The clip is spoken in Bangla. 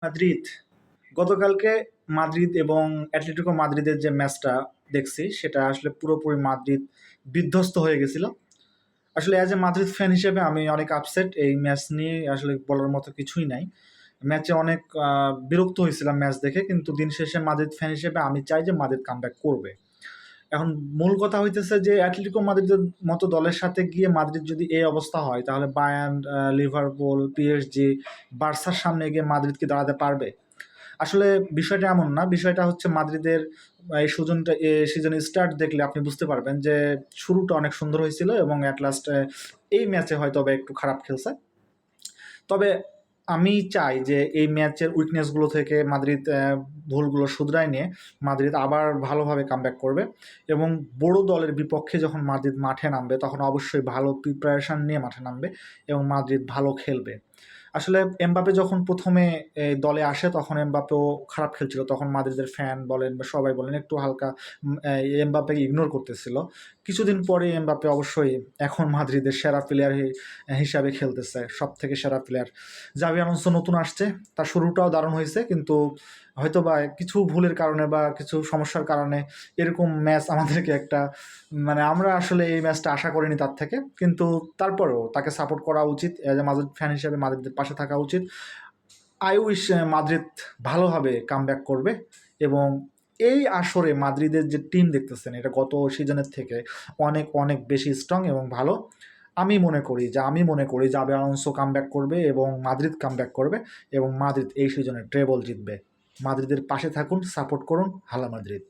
মাদ্রিদ গতকালকে মাদ্রিদ এবং অ্যাটলেটিকো মাদ্রিদের যে ম্যাচটা দেখছি সেটা আসলে পুরোপুরি মাদ্রিদ বিধ্বস্ত হয়ে গেছিল। আসলে অ্যাজ এ মাদ্রিদ ফ্যান হিসেবে আমি অনেক আপসেট। এই ম্যাচ নিয়ে আসলে বলার মতো কিছুই নাই। ম্যাচে অনেক বিরক্ত হয়েছিলাম ম্যাচ দেখে, কিন্তু দিন শেষে মাদ্রিদ ফ্যান হিসেবে আমি চাই যে মাদ্রিদ কামব্যাক করবে। এখন মূল কথা হইতেছে যে অ্যাটলেটিকো মাদ্রিদের মতো দলের সাথে গিয়ে মাদ্রিদ যদি এই অবস্থা হয়, তাহলে বায়ার্ন, লিভারপুল, পিএসজি, বার্সার সামনে গিয়ে মাদ্রিদ কি দাঁড়াতে পারবে? আসলে বিষয়টা এমন না। বিষয়টা হচ্ছে মাদ্রিদের এই সিজনের স্টার্ট দেখলে আপনি বুঝতে পারবেন যে শুরুটা অনেক সুন্দর হয়েছিল এবং এট লাস্ট এই ম্যাচে হয়তোবা একটু খারাপ খেলছে। তবে আমি চাই যে এই ম্যাচের উইকনেসগুলো থেকে মাদ্রিদ ভুলগুলো শুধরায় নিয়ে মাদ্রিদ আবার ভালোভাবে কামব্যাক করবে এবং বড় দলের বিপক্ষে যখন মাদ্রিদ মাঠে নামবে তখন অবশ্যই ভালো প্রিপারেশন নিয়ে মাঠে নামবে এবং মাদ্রিদ ভালো খেলবে। আসলে এমবাপে যখন প্রথমে দলে আসে তখন এমবাপেও খারাপ খেলছিল। তখন মাদ্রিদের ফ্যান বলেন বা সবাই বলেন একটু হালকা এমবাপ্পেকে ইগনোর করতেছিল। কিছুদিন পরে এমবাপ্পে অবশ্যই এখন মাদ্রিদের সেরা প্লেয়ার হিসাবে খেলতেছে, সবথেকে সেরা প্লেয়ার। জাভি আলোনসো নতুন আসছে, তার শুরুটাও দারুণ হয়েছে, কিন্তু হয়তোবা কিছু ভুলের কারণে বা কিছু সমস্যার কারণে এরকম ম্যাচ আমাদেরকে একটা মানে আমরা আসলে এই ম্যাচটা আশা করিনি তার থেকে। কিন্তু তারপরেও তাকে সাপোর্ট করা উচিত। অ্যাজ এ মাদ্রিদ ফ্যান হিসেবে মাদ্রিদের পাশে থাকা উচিত। আই উইশ মাদ্রিদ ভালোভাবে কামব্যাক করবে এবং এই আসরে মাদ্রিদের যে টিম দেখতেছেন এটা গত সিজনের থেকে অনেক অনেক বেশি স্ট্রং এবং ভালো। আমি মনে করি জাভি আলোনসো কামব্যাক করবে এবং মাদ্রিদ কামব্যাক করবে এবং মাদ্রিদ এই সিজনে ট্রেবল জিতবে। মাদ্রিদের পাশে থাকুন, সাপোর্ট করুন। হালা মাদ্রিদ।